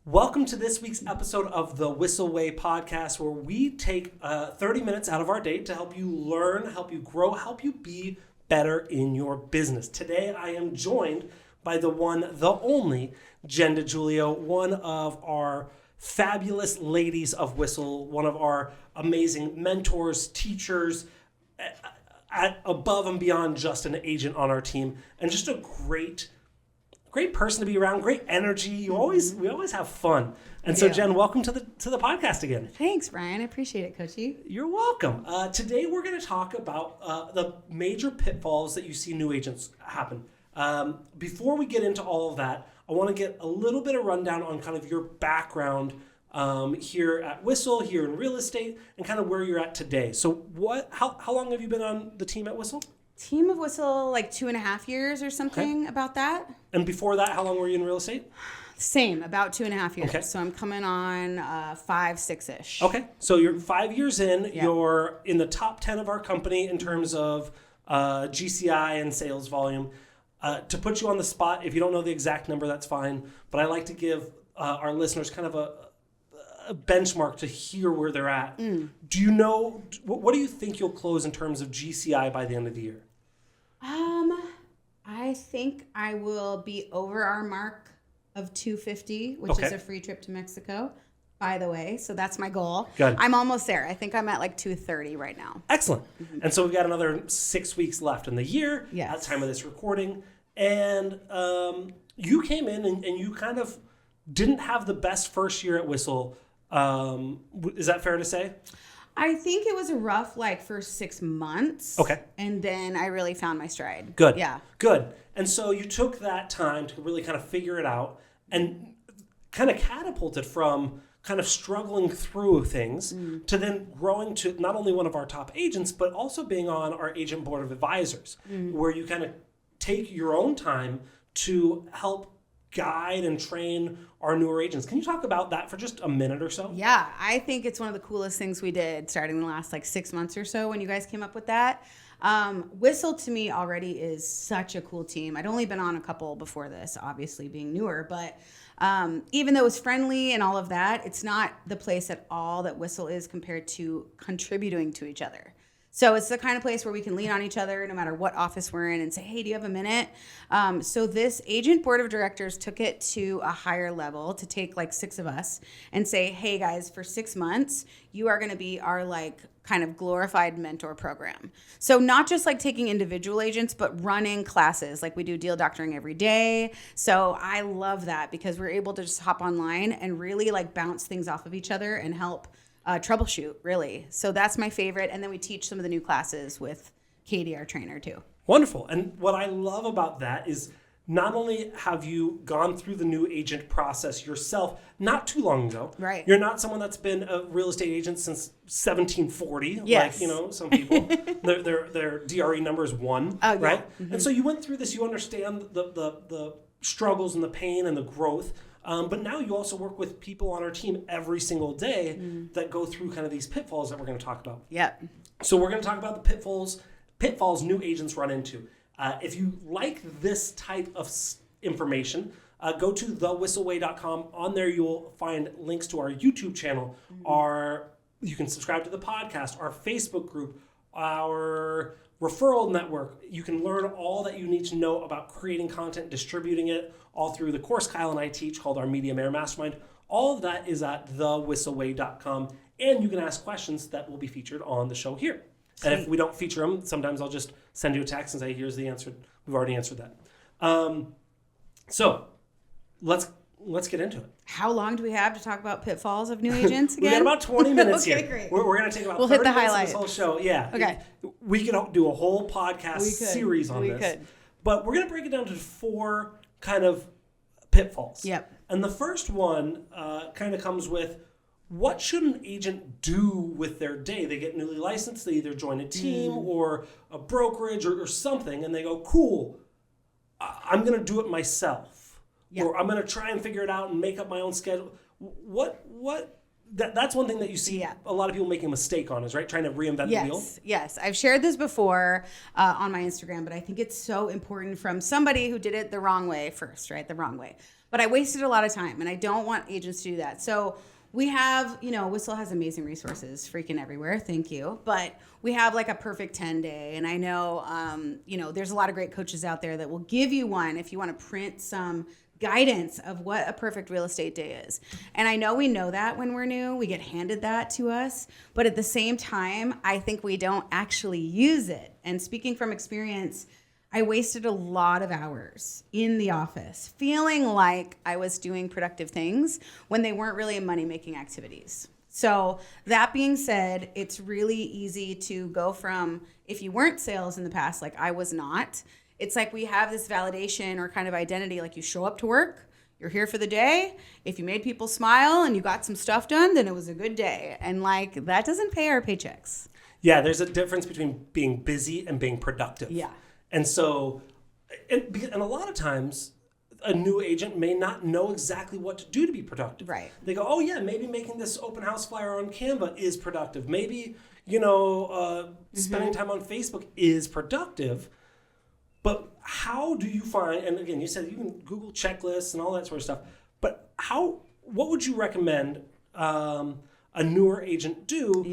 Welcome to this week's episode of the Whissel Way podcast, where we take 30 minutes out of our day to help you learn, help you grow, help you be better in your business. Today, I am joined by the one, the only, DiJulio, one of our fabulous ladies of Whissel, one of our amazing mentors, teachers, above and beyond just an agent on our team, and just a great person to be around, great energy. We always have fun. And so, Jen, welcome to the podcast again. Thanks, Bryan. I appreciate it, Koci. You're welcome. Today, we're going to talk about the major pitfalls that you see new agents happen. Before we get into all of that, I want to get a little bit of rundown on kind of your background here at Whissel, here in real estate, and kind of where you're at today. So, how long have you been on the team at Whissel? Team of Whissel, like 2.5 years or something about that. And before that, how long were you in real estate? Same, about 2.5 years. Okay. So I'm coming on 5-6-ish. Okay, so you're 5 years in. Yep. You're in the top 10 of our company in terms of GCI and sales volume. To put you on the spot, if you don't know the exact number, that's fine. But I like to give our listeners kind of a benchmark to hear where they're at. Do you know, what do you think you'll close in terms of GCI by the end of the year? I think I will be over our mark of 250, which is a free trip to Mexico, by the way. So that's my goal. Good. I'm almost there. I think I'm at like 230 right now. Excellent. And so we've got another 6 weeks left in the year at the time of this recording. And you came in and you kind of didn't have the best first year at Whissel. Is that fair to say? I think it was a rough first 6 months. Okay. And then I really found my stride. Good. Yeah. Good. And so you took that time to really kind of figure it out and kind of catapulted from kind of struggling through things to then growing to not only one of our top agents, but also being on our agent board of advisors, where you kind of take your own time to help guide and train our newer agents. Can you talk about that for just a minute or so? Yeah, I think it's one of the coolest things we did starting the last 6 months or so when you guys came up with that. Whissel to me already is such a cool team. I'd only been on a couple before this, obviously being newer, but even though it's friendly and all of that, it's not the place at all that Whissel is compared to contributing to each other. So it's the kind of place where we can lean on each other no matter what office we're in and say, hey, do you have a minute? So this agent board of directors took it to a higher level to take 6 of us and say, hey, guys, for 6 months, you are going to be our kind of glorified mentor program. So not just taking individual agents, but running classes. We do deal doctoring every day. So I love that because we're able to just hop online and really bounce things off of each other and help troubleshoot, really. So that's my favorite. And then we teach some of the new classes with Katie, our trainer, too. Wonderful. And what I love about that is not only have you gone through the new agent process yourself not too long ago. Right. You're not someone that's been a real estate agent since 1740. Yes. Some people, their DRE number is 1, oh, right? Yeah. Mm-hmm. And so you went through this, you understand the struggles and the pain and the growth. But now you also work with people on our team every single day that go through kind of these pitfalls that we're going to talk about. Yeah. So we're going to talk about the pitfalls new agents run into. If you like this type of information, go to thewhisselway.com. On there, you'll find links to our YouTube channel. You can subscribe to the podcast, our Facebook group, our referral network. You can learn all that you need to know about creating content, distributing it, all through the course Kyle and I teach called our Media Mayor Mastermind. All of that is at thewhisselway.com. And you can ask questions that will be featured on the show here. Sweet. And if we don't feature them, sometimes I'll just send you a text and say, here's the answer. We've already answered that. So let's get into it. How long do we have to talk about pitfalls of new agents again? We got about 20 minutes okay, here. Great. We're going to take about we'll 30 hit the minutes highlights. of this whole show. Yeah. Okay. We could do a whole podcast series on this. We could. But we're going to break it down to 4 kind of pitfalls. Yep. And the first one kind of comes with, what should an agent do with their day? They get newly licensed, they either join a team or a brokerage or something, and they go, cool, I'm going to do it myself. Yep. Or I'm going to try and figure it out and make up my own schedule. That's one thing that you see a lot of people making a mistake on, is right, trying to reinvent the wheel. Yes, I've shared this before on my Instagram, but I think it's so important from somebody who did it the wrong way first, right? The wrong way. But but I wasted a lot of time, and I don't want agents to do that. So we have, Whissel has amazing resources freaking everywhere. Thank you. But we have like a perfect 10 day. And I know, there's a lot of great coaches out there that will give you one if you want to print some guidance of what a perfect real estate day is. And I know we know that when we're new, we get handed that to us. But at the same time, I think we don't actually use it. And speaking from experience, I wasted a lot of hours in the office feeling like I was doing productive things when they weren't really money-making activities. So that being said, it's really easy to go from, if you weren't sales in the past, like I was not, it's like we have this validation or kind of identity, like you show up to work, you're here for the day. If you made people smile and you got some stuff done, then it was a good day. And like, that doesn't pay our paychecks. Yeah, there's a difference between being busy and being productive. Yeah. And so, and a lot of times, a new agent may not know exactly what to do to be productive. Right. They go, oh yeah, maybe making this open house flyer on Canva is productive. Maybe, spending time on Facebook is productive. But how do you find, and again, you said you can Google checklists and all that sort of stuff, but what would you recommend a newer agent do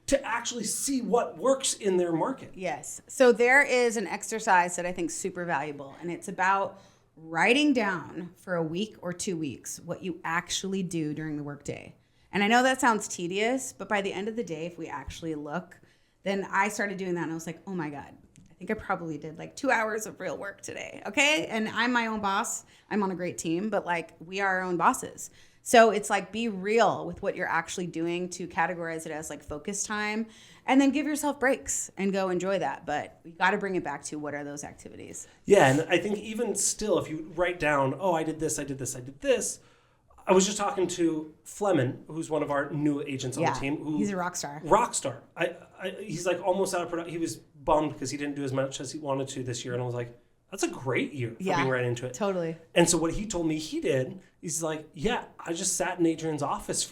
to actually see what works in their market? Yes. So there is an exercise that I think is super valuable, and it's about writing down for a week or 2 weeks what you actually do during the workday. And I know that sounds tedious, but by the end of the day, if we actually look, then I started doing that and I was like, oh my God, I think I probably did like 2 hours of real work today. Okay. And I'm my own boss. I'm on a great team, but like we are our own bosses. So it's like, be real with what you're actually doing to categorize it as like focus time, and then give yourself breaks and go enjoy that. But we got to bring it back to what are those activities? Yeah. And I think even still, if you write down, oh, I did this, I did this, I did this. I was just talking to Fleming, who's one of our new agents on the team. He's a rock star. Rock star. He's like almost out of production. He was bummed because he didn't do as much as he wanted to this year. And I was like, that's a great year for being right into it. Totally. And so what he told me he did, he's like, yeah, I just sat in Adrian's office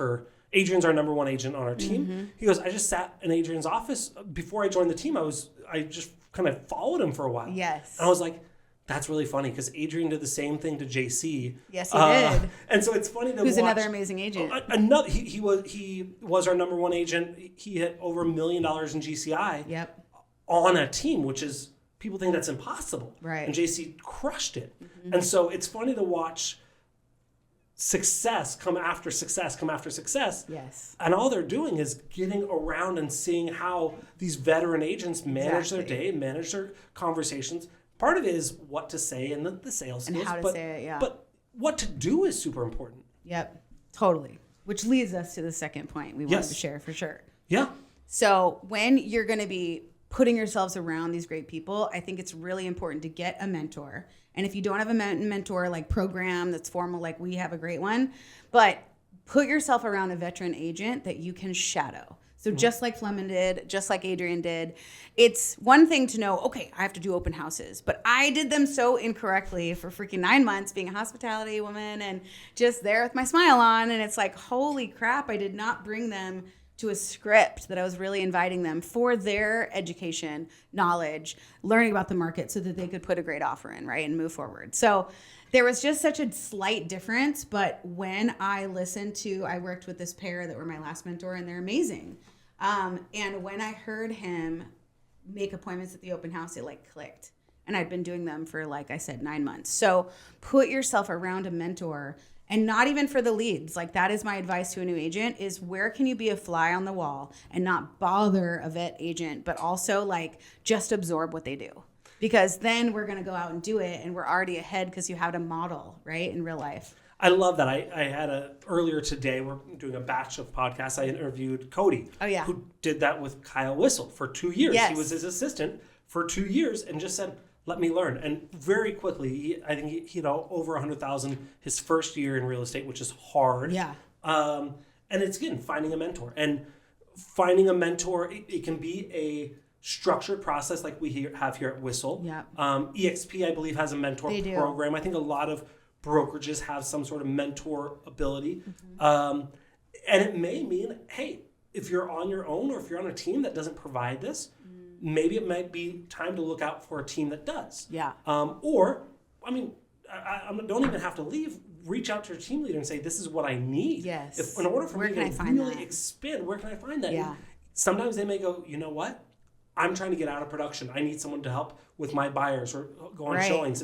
Adrian's our number one agent on our team. Mm-hmm. He goes, I just sat in Adrian's office. Before I joined the team, I just kind of followed him for a while. Yes. And I was like, that's really funny because Adrian did the same thing to JC. Yes, he did. And so it's funny to watch. Who's another amazing agent. He was our number one agent. He hit over $1 million in GCI on a team, which is, people think that's impossible. Right. And JC crushed it. Mm-hmm. And so it's funny to watch success come after success come after success. Yes. And all they're doing is getting around and seeing how these veteran agents manage their day, manage their conversations. Part of it is what to say and the sales skills. And how to say it, But what to do is super important. Yep, totally. Which leads us to the second point we wanted to share for sure. Yeah. So when you're going to be putting yourselves around these great people, I think it's really important to get a mentor. And if you don't have a mentor like program that's formal, like we have a great one, but put yourself around a veteran agent that you can shadow. So just like Fleming did, just like Adrian did, it's one thing to know, okay, I have to do open houses, but I did them so incorrectly for freaking 9 months being a hospitality woman and just there with my smile on. And it's like, holy crap, I did not bring them to a script that I was really inviting them for their education, knowledge, learning about the market so that they could put a great offer in, right, and move forward. So there was just such a slight difference, but when I worked with this pair that were my last mentor, and they're amazing. And when I heard him make appointments at the open house, it like clicked. And I'd been doing them for, like I said, 9 months. So put yourself around a mentor, and not even for the leads. Like that is my advice to a new agent is where can you be a fly on the wall and not bother a vet agent, but also like just absorb what they do. Because then we're going to go out and do it, and we're already ahead because you have a model, right, in real life. I love that. I had earlier today, we're doing a batch of podcasts. I interviewed Koci, who did that with Kyle Whissel for 2 years. Yes. He was his assistant for 2 years and just said, let me learn. And very quickly, I think he had over 100,000 his first year in real estate, which is hard. Yeah. And it's, again, finding a mentor. And finding a mentor, it can be a structured process like we have here at Whissel. Yeah. EXP, I believe, has a mentor program. I think a lot of brokerages have some sort of mentor ability. Mm-hmm. And it may mean, hey, if you're on your own or if you're on a team that doesn't provide this, maybe it might be time to look out for a team that does. Yeah. Or, I mean, I don't even have to leave. reach out to your team leader and say, this is what I need. Yes. In order for Where me can to I find really that? expand, where can I find that? Yeah. And sometimes they may go, you know what? I'm trying to get out of production. I need someone to help with my buyers or go on Right. showings.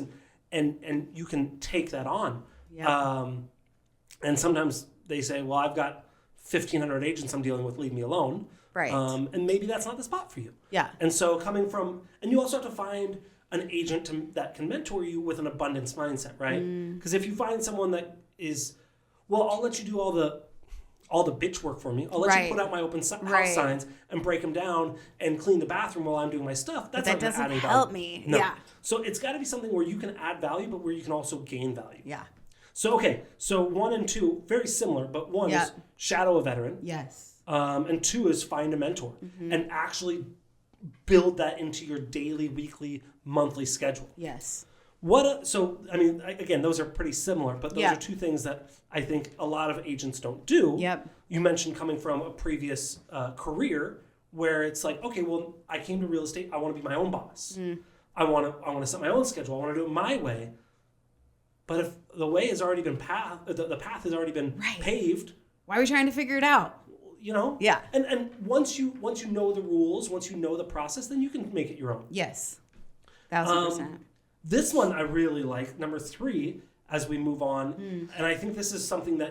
And you can take that on. Yeah. And sometimes they say, well, I've got 1,500 agents I'm dealing with, leave me alone. Right. And maybe that's not the spot for you. Yeah. And so and you also have to find an agent that can mentor you with an abundance mindset, right? Because if you find someone that is, well, I'll let you do all the bitch work for me. I'll let you put out my open house signs and break them down and clean the bathroom while I'm doing my stuff. That's not doesn't adding help value. me. No. Yeah. So it's got to be something where you can add value, but where you can also gain value. Yeah. So, so 1 and 2, very similar, but 1 is shadow a veteran. Yes. And 2 is find a mentor and actually build that into your daily, weekly, monthly schedule. Yes. Again, those are pretty similar, but those are 2 things that I think a lot of agents don't do. Yep. You mentioned coming from a previous career where it's like, okay, well, I came to real estate. I want to be my own boss. I want to set my own schedule. I want to do it my way. But if the way has already been the path has already been paved. Why are we trying to figure it out? You know? Yeah. And once you know the rules, once you know the process, then you can make it your own. Yes. 1,000%. This one I really like, number 3, as we move on. And I think this is something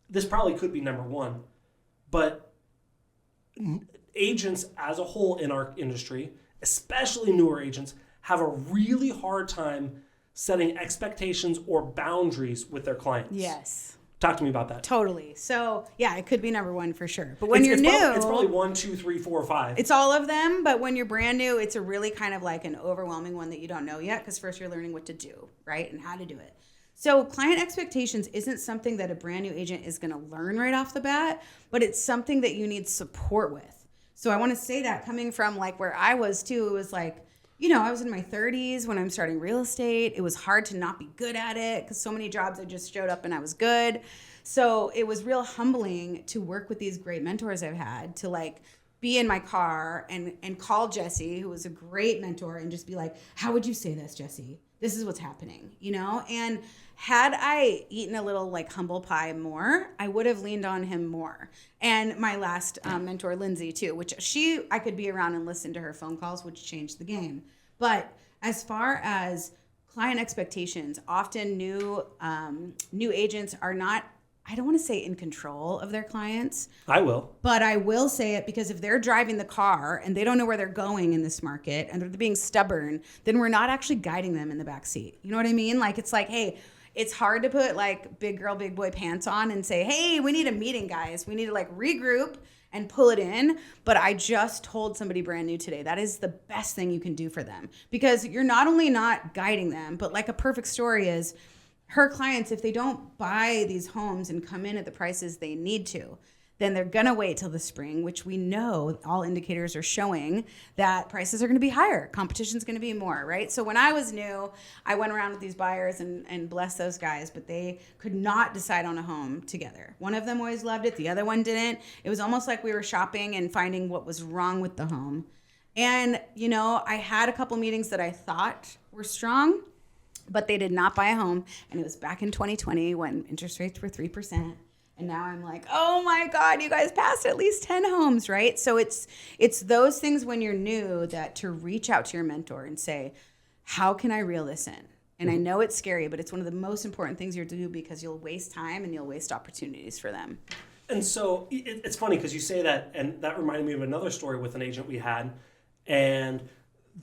this probably could be number 1. But agents as a whole in our industry, especially newer agents, have a really hard time setting expectations or boundaries with their clients. Yes. Talk to me about that. Totally. So, yeah, it could be number 1 for sure. But when you're new... it's probably 1, 2, 3, 4, 5. It's all of them, but when you're brand new, it's a really kind of like an overwhelming one that you don't know yet, because first you're learning what to do, right? And how to do it. So client expectations isn't something that a brand new agent is going to learn right off the bat, but it's something that you need support with. So I want to say that coming from like where I was too, it was like, I was in my 30s when I'm starting real estate. It was hard to not be good at it because so many jobs I just showed up and I was good. So it was real humbling to work with these great mentors I've had, to like be in my car and call Jesse, who was a great mentor, and just be like, how would you say this, Jesse? This is what's happening, And had I eaten a little like humble pie more, I would have leaned on him more. And my last mentor, Lindsay, too, which I could be around and listen to her phone calls, which changed the game. But as far as client expectations, often new agents are not, I don't want to say in control of their clients. I will. But I will say it because if they're driving the car and they don't know where they're going in this market and they're being stubborn, then we're not actually guiding them in the back seat. You know what I mean? Like, it's like, hey, it's hard to put like big girl, big boy pants on and say, hey, we need a meeting, guys. We need to like regroup and pull it in. But I just told somebody brand new today, that is the best thing you can do for them, because you're not only not guiding them, but like a perfect story is her clients, if they don't buy these homes and come in at the prices they need to, then they're going to wait till the spring, which we know all indicators are showing that prices are going to be higher. Competition's going to be more, right? So when I was new, I went around with these buyers and bless those guys, but they could not decide on a home together. One of them always loved it. The other one didn't. It was almost like we were shopping and finding what was wrong with the home. And, I had a couple meetings that I thought were strong, but they did not buy a home. And it was back in 2020 when interest rates were 3%. And now I'm like, oh my God, you guys passed at least 10 homes, right? So it's those things when you're new that to reach out to your mentor and say, how can I reel this in? And I know it's scary, but it's one of the most important things you do, because you'll waste time and you'll waste opportunities for them. And so it's funny because you say that, and that reminded me of another story with an agent we had. And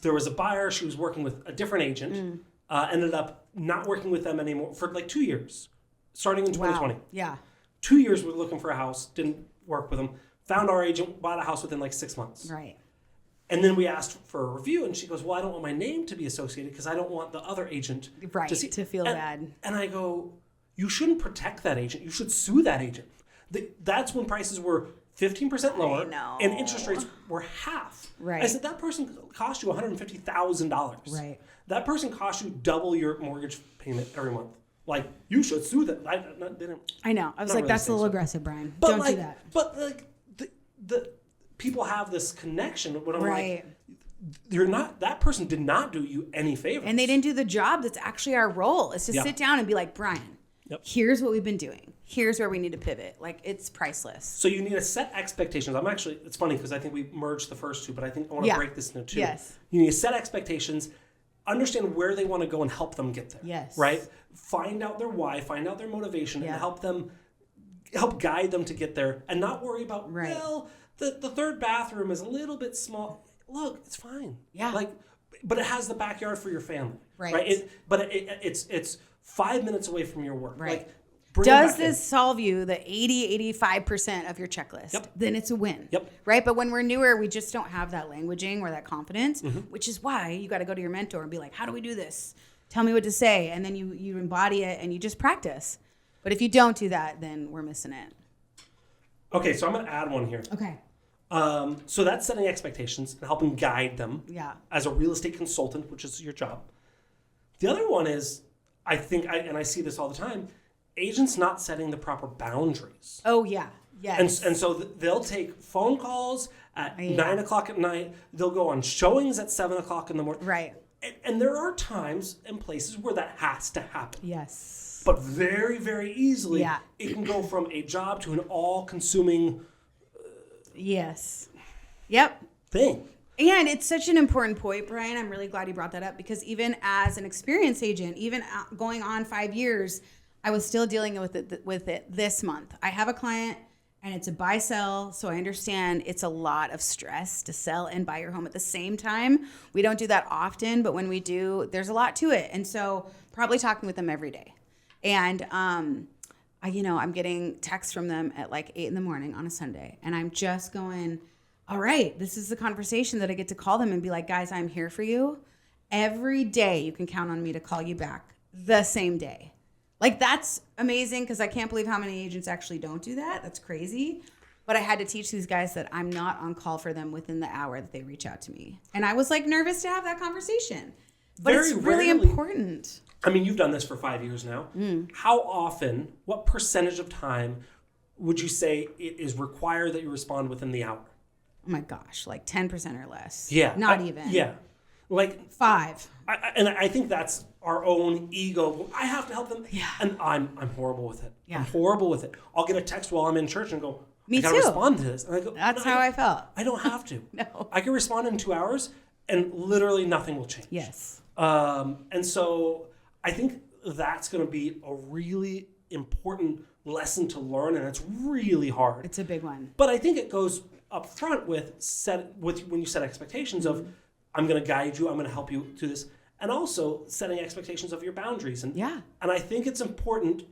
there was a buyer, she was working with a different agent, ended up not working with them anymore for like 2 years, starting in 2020. Wow. Yeah. 2 years we were looking for a house, didn't work with them, found our agent, bought a house within like 6 months. Right. And then we asked for a review, and she goes, well, I don't want my name to be associated because I don't want the other agent to feel bad. And I go, you shouldn't protect that agent. You should sue that agent. That's when prices were 15% lower and interest rates were half. Right. I said, that person cost you $150,000. Right. That person cost you double your mortgage payment every month. Like, you should sue them. I know. I was like, that's a little aggressive, Brian. But don't do that. But like the people have this connection when I'm right. like, that person did not do you any favors. And they didn't do the job that's actually our role. Is to sit down and be like, Brian, Yep. Here's what we've been doing. Here's where we need to pivot. Like, it's priceless. So you need to set expectations. It's funny because I think we merged the first two, but I think I want to break this into two. Yes. You need to set expectations, understand where they want to go and help them get there. Yes. Right? Find out their why, find out their motivation, and help guide them to get there, and not worry about, well, the third bathroom is a little bit small. Look, it's fine. Yeah. But it has the backyard for your family. Right. It's 5 minutes away from your work. Right. Like, does this solve you the 85% of your checklist? Yep. Then it's a win. Yep. Right? But when we're newer, we just don't have that languaging or that confidence, which is why you got to go to your mentor and be like, how do we do this? Tell me what to say. And then you embody it and you just practice. But if you don't do that, then we're missing it. Okay, so I'm going to add one here. Okay. So that's setting expectations and helping guide them as a real estate consultant, which is your job. The other one is, I think, and I see this all the time, agents not setting the proper boundaries. Oh, yeah. Yes. And so they'll take phone calls at 9 o'clock at night. They'll go on showings at 7 o'clock in the morning. Right. And there are times and places where that has to happen. Yes. But very, very easily, it can go from a job to an all-consuming yes. Yep. thing. And it's such an important point, Bryan. I'm really glad you brought that up, because even as an experienced agent, even going on 5 years, I was still dealing with it this month. I have a client and it's a buy sell, so I understand it's a lot of stress to sell and buy your home at the same time. We don't do that often, but when we do, there's a lot to it. And so probably talking with them every day. And I'm getting texts from them at like 8 a.m. on a Sunday, and I'm just going, all right, this is the conversation that I get to call them and be like, guys, I'm here for you. Every day you can count on me to call you back the same day. Like, that's amazing, because I can't believe how many agents actually don't do that. That's crazy. But I had to teach these guys that I'm not on call for them within the hour that they reach out to me. And I was like nervous to have that conversation. But it's really important. I mean, you've done this for 5 years now. How often, what percentage of time would you say it is required that you respond within the hour? Oh my gosh, like 10% or less. Yeah. Not even. Yeah. Like 5. I think that's our own ego. I have to help them. Yeah. And I'm horrible with it. Yeah. I'm horrible with it. I'll get a text while I'm in church and go, Me I gotta too. respond to this. And I go, That's how I felt. I don't have to. No. I can respond in 2 hours and literally nothing will change. Yes. And so I think that's going to be a really important lesson to learn, and it's really hard. It's a big one. But I think it goes up front with when you set expectations of, I'm going to guide you, I'm going to help you do this, and also setting expectations of your boundaries. And and I think it's important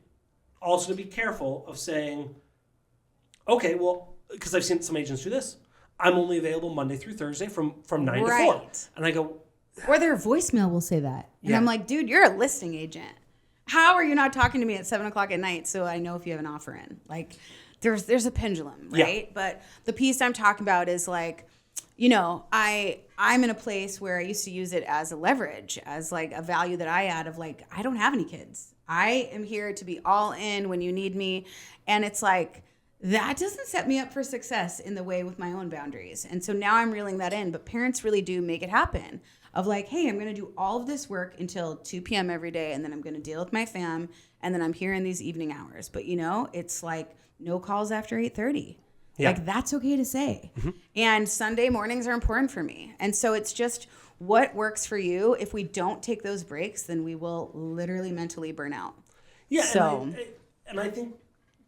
also to be careful of saying, okay, well, because I've seen some agents do this, I'm only available Monday through Thursday from 9 to 4. And I go, or their voicemail will say that. And I'm like, dude, you're a listing agent. How are you not talking to me at 7 o'clock at night so I know if you have an offer in? Like, there's a pendulum, right? Yeah. But the piece I'm talking about is like, I'm in a place where I used to use it as a leverage, as like a value that I add of like, I don't have any kids. I am here to be all in when you need me. And it's like, that doesn't set me up for success in the way with my own boundaries. And so now I'm reeling that in, but parents really do make it happen. Of like, hey, I'm going to do all of this work until 2 p.m. every day, and then I'm going to deal with my fam, and then I'm here in these evening hours. But, it's like no calls after 8:30. Yeah. Like, that's okay to say. Mm-hmm. And Sunday mornings are important for me. And so it's just what works for you. If we don't take those breaks, then we will literally mentally burn out. Yeah, so, and I think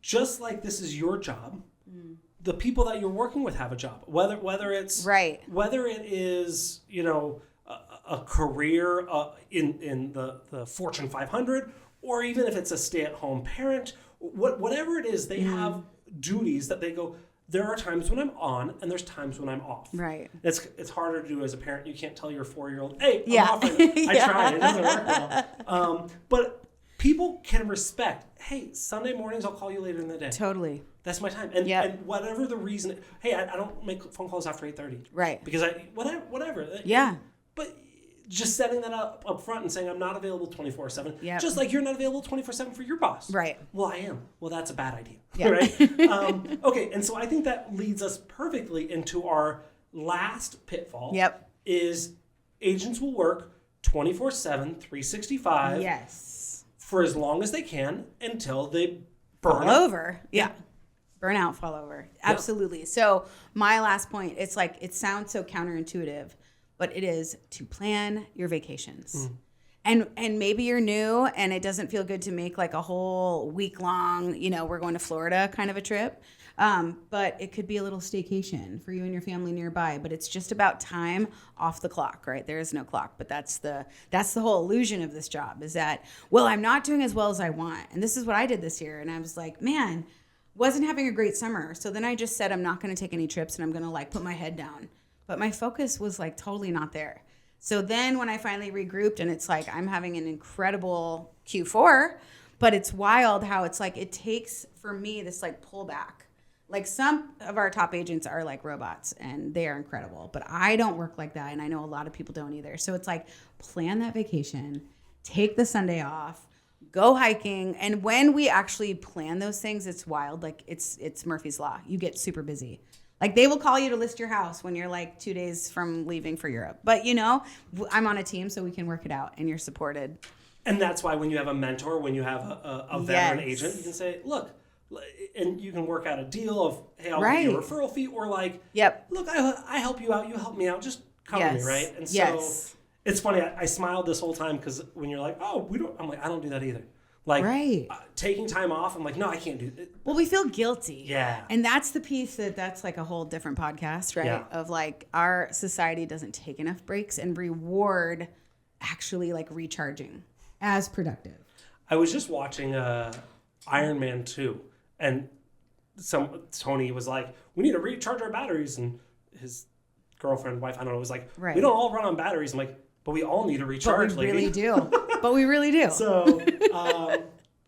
just like this is your job, the people that you're working with have a job. Whether it's whether it is, a career in the Fortune 500, or even if it's a stay-at-home parent, whatever it is, they have duties that they go, there are times when I'm on and there's times when I'm off. Right. It's harder to do as a parent. You can't tell your 4-year-old, hey, I'm off. I tried. It doesn't work well. But people can respect, hey, Sunday mornings, I'll call you later in the day. Totally. That's my time. And whatever the reason, hey, I don't make phone calls after 8:30. Right. Because whatever. Yeah. But just setting that up front and saying I'm not available 24/7, just like you're not available 24/7 for your boss. Right. Well, I am. Well, that's a bad idea. Yeah. Right? Okay, and so I think that leads us perfectly into our last pitfall. Yep. Is agents will work 24/7, 365. Yes. for as long as they can until they fall over. Yeah. Burnout, fall over. Absolutely. So my last point, it's like, it sounds so counterintuitive, but it is to plan your vacations. And maybe you're new and it doesn't feel good to make like a whole week long, we're going to Florida kind of a trip. But it could be a little staycation for you and your family nearby, but it's just about time off the clock, right? There is no clock, but that's the whole illusion of this job is that, well, I'm not doing as well as I want. And this is what I did this year. And I was like, man, wasn't having a great summer. So then I just said, I'm not going to take any trips and I'm going to like put my head down. But my focus was like totally not there. So then when I finally regrouped and it's like, I'm having an incredible Q4, but it's wild how it's like, it takes for me this like pullback. Like some of our top agents are like robots and they are incredible, but I don't work like that. And I know a lot of people don't either. So it's like, plan that vacation, take the Sunday off, go hiking. And when we actually plan those things, it's wild. Like it's Murphy's Law. You get super busy. Like they will call you to list your house when you're like 2 days from leaving for Europe. But I'm on a team so we can work it out and you're supported. And that's why when you have a mentor, when you have a veteran agent, you can say, look, and you can work out a deal of, hey, I'll give you a referral fee, or like, look, I help you out, you help me out, just cover me, right? And so it's funny, I smiled this whole time because when you're like, oh, I'm like, I don't do that either. Like taking time off, I'm like, no, I can't do it. Well, we feel guilty. Yeah. And that's the piece that's like a whole different podcast, right? Yeah. Of like our society doesn't take enough breaks and reward actually like recharging as productive. I was just watching Iron Man 2 and Tony was like, we need to recharge our batteries, and his girlfriend, wife, I don't know, was like, we don't all run on batteries. I'm like, but we all need to recharge, but we really do. But we really do. So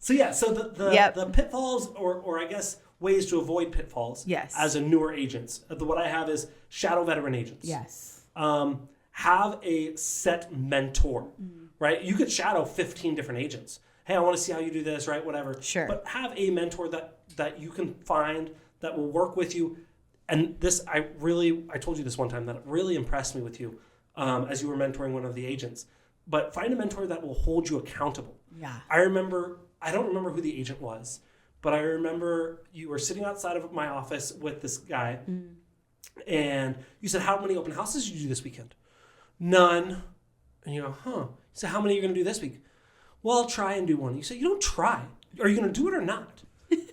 the pitfalls, or I guess ways to avoid pitfalls. Yes. As a newer agent, what I have is shadow veteran agents. Yes. Have a set mentor, right? You could shadow 15 different agents. Hey, I want to see how you do this, right? Whatever. Sure. But have a mentor that you can find that will work with you. And this, I told you this one time that it really impressed me with you as you were mentoring one of the agents. But find a mentor that will hold you accountable. Yeah. I don't remember who the agent was, but I remember you were sitting outside of my office with this guy, and you said, how many open houses did you do this weekend? None. And you go, huh. You said, how many are you going to do this week? Well, I'll try and do one. You said, you don't try. Are you going to do it or not?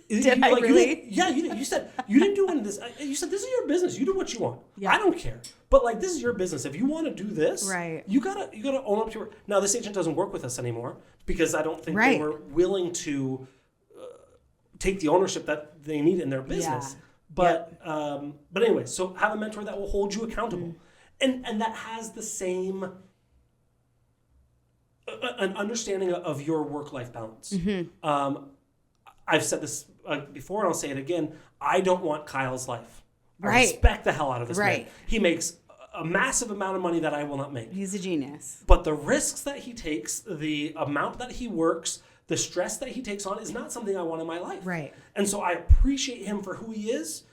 Did I really? Yeah, you did. You said, you didn't do one of this. You said, this is your business. You do what you want. Yeah. I don't care. But like, this is your business. If you want to do this, you gotta own up to it. Now, this agent doesn't work with us anymore because I don't think they were willing to take the ownership that they need in their business. Yeah. But anyway, so have a mentor that will hold you accountable, and that has the same an understanding of your work-life balance. I've said this before, and I'll say it again. I don't want Kyle's life. I respect the hell out of this man. He makes a massive amount of money that I will not make. He's a genius. But the risks that he takes, the amount that he works, the stress that he takes on is not something I want in my life. Right. And so I appreciate him for who he is.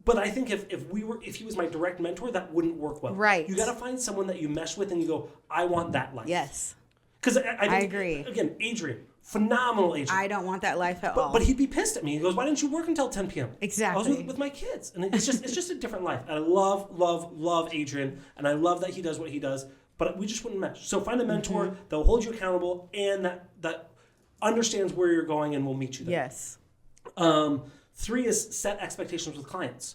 But I think if he was my direct mentor, that wouldn't work well. Right. You got to find someone that you mesh with and you go, I want that life. Yes. Because I agree. Again, Adrian, phenomenal agent. I don't want that life at all. But he'd be pissed at me. He goes, why didn't you work until 10 p.m.? Exactly. I was with my kids. And it's just a different life. And I love Adrian. And I love that he does what he does. But we just wouldn't mesh. So find a mentor that will hold you accountable and that understands where you're going and will meet you there. Yes. 3 is set expectations with clients.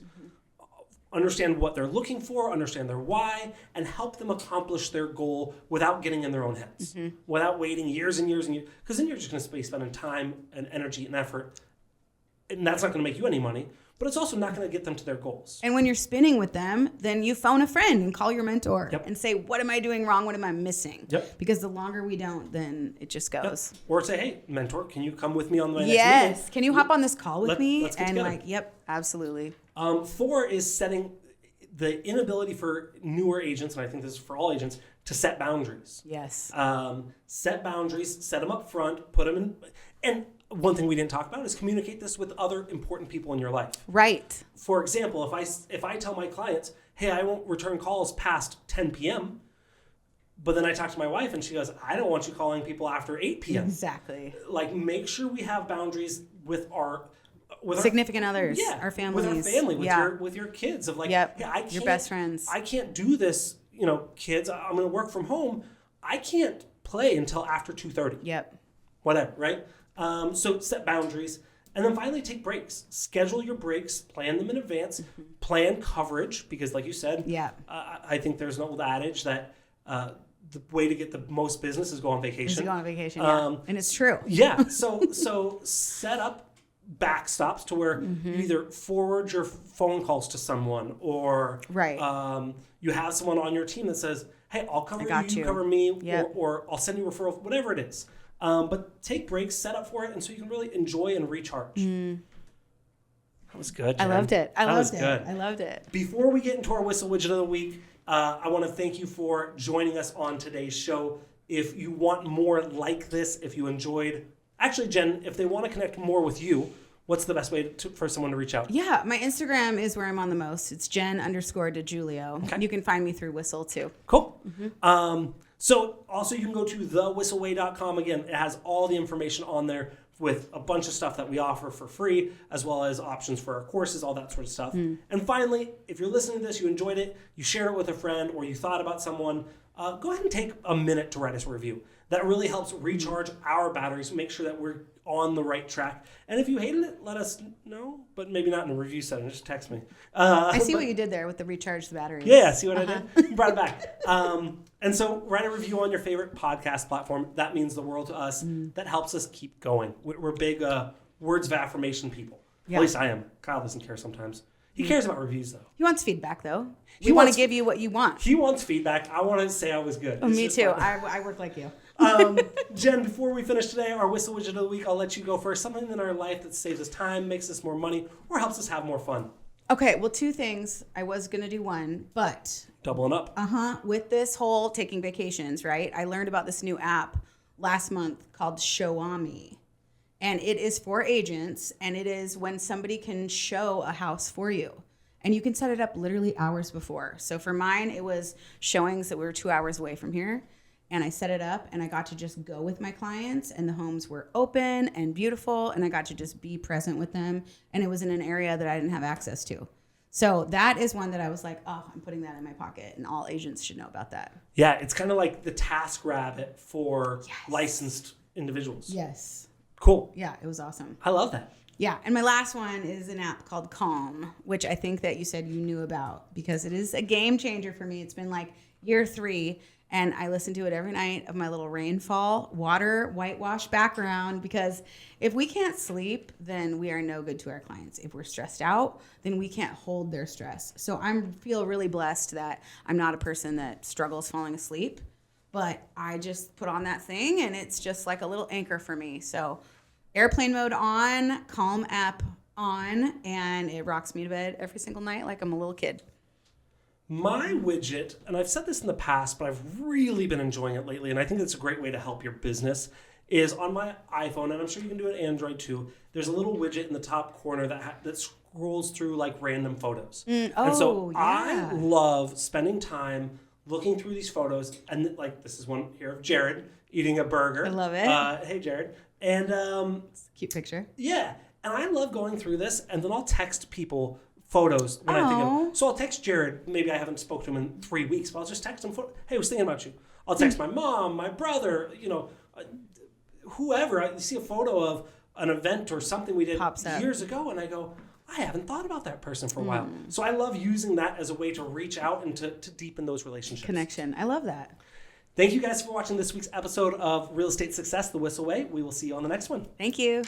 Understand what they're looking for, understand their why, and help them accomplish their goal without getting in their own heads, without waiting years and years and years. Because then you're just going to be spending time and energy and effort, and that's not going to make you any money, but it's also not going to get them to their goals. And when you're spinning with them, then you phone a friend and call your mentor and say, what am I doing wrong? What am I missing? Because the longer we don't, then it just goes. Or say, hey, mentor, can you come with me on my next meeting? Yes. Can you hop on this call with me? Let's get together. Absolutely. 4 is setting the inability for newer agents, and I think this is for all agents, to set boundaries. Yes. Set boundaries, set them up front, put them in. And one thing we didn't talk about is communicate this with other important people in your life. Right. For example, if I tell my clients, hey, I won't return calls past 10 p.m., But then I talked to my wife and she goes, I don't want you calling people after 8 p.m. Exactly. Like, make sure we have boundaries with our significant others, yeah, our families. With our family, with your kids. Of like, yep. yeah, I can't, your best friends. I can't do this, kids. I'm going to work from home. I can't play until after 2:30. Yep. Whatever, right? So set boundaries. And then finally, take breaks. Schedule your breaks. Plan them in advance. Plan coverage, because like you said, I think there's an old adage that the way to get the most business is go on vacation. And it's true. Yeah. So set up backstops to where you either forward your phone calls to someone, or you have someone on your team that says, hey, I'll cover you, cover me, or I'll send you referrals, whatever it is. But take breaks, set up for it, and so you can really enjoy and recharge. That was good, Jen. I loved it. Good. I loved it. Before we get into our Whissel Widget of the Week, I want to thank you for joining us on today's show. If you want more like this, if you enjoyed... Actually, Jen, if they want to connect more with you, what's the best way for someone to reach out? Yeah, my Instagram is where I'm on the most. It's Jen_DiJulio. Okay. You can find me through Whissel too. Cool. So also you can go to thewhisselway.com. Again, it has all the information on there with a bunch of stuff that we offer for free, as well as options for our courses, all that sort of stuff. And finally, if you're listening to this, you enjoyed it, you shared it with a friend, or you thought about someone, go ahead and take a minute to write us a review. That really helps recharge our batteries, make sure that we're on the right track. And if you hated it, let us know, but maybe not in a review setting. Just text me. I see what you did there with the recharge the batteries. Yeah, see what I did? You brought it back. And so write a review on your favorite podcast platform. That means the world to us. That helps us keep going. We're big words of affirmation people. Yeah. At least I am. Kyle doesn't care sometimes. He cares about reviews, though. He wants feedback, though. We want to give you what you want. He wants feedback. I want to say I was good. Oh, me too. I work like you. Jen, before we finish today, our Whissel Widget of the Week, I'll let you go first. Something in our life that saves us time, makes us more money, or helps us have more fun. Okay, well, 2 things. I was going to do one, but... Doubling up. With this whole taking vacations, right? I learned about this new app last month called Showami. And it is for agents, and it is when somebody can show a house for you. And you can set it up literally hours before. So for mine, it was showings that we were 2 hours away from here. And I set it up, and I got to just go with my clients, and the homes were open and beautiful, and I got to just be present with them. And it was in an area that I didn't have access to. So that is one that I was like, oh, I'm putting that in my pocket, and all agents should know about that. Yeah, it's kind of like the TaskRabbit for licensed individuals. Yes. Cool. Yeah, it was awesome. I love that. Yeah, and my last one is an app called Calm, which I think that you said you knew about because it is a game changer for me. It's been like year 3, and I listen to it every night of my little rainfall, water, whitewash background, because if we can't sleep, then we are no good to our clients. If we're stressed out, then we can't hold their stress. So I feel really blessed that I'm not a person that struggles falling asleep, but I just put on that thing, and it's just like a little anchor for me. So airplane mode on, Calm app on, and it rocks me to bed every single night like I'm a little kid. My widget, and I've said this in the past, but I've really been enjoying it lately, and I think it's a great way to help your business, is on my iPhone, and I'm sure you can do it Android too. There's a little widget in the top corner that scrolls through like random photos. And so I love spending time looking through these photos, and like this is one here of Jared eating a burger. I love it. Hey, Jared. And cute picture. Yeah, and I love going through this, and then I'll text people photos when I think of. So I'll text Jared. Maybe I haven't spoken to him in 3 weeks, but I'll just text him. Hey, I was thinking about you. I'll text my mom, my brother, whoever. I see a photo of an event or something we did years ago, and I go, I haven't thought about that person for a while. So I love using that as a way to reach out and to deepen those relationships. Connection. I love that. Thank you guys for watching this week's episode of Real Estate Success, The Whissel Way. We will see you on the next one. Thank you.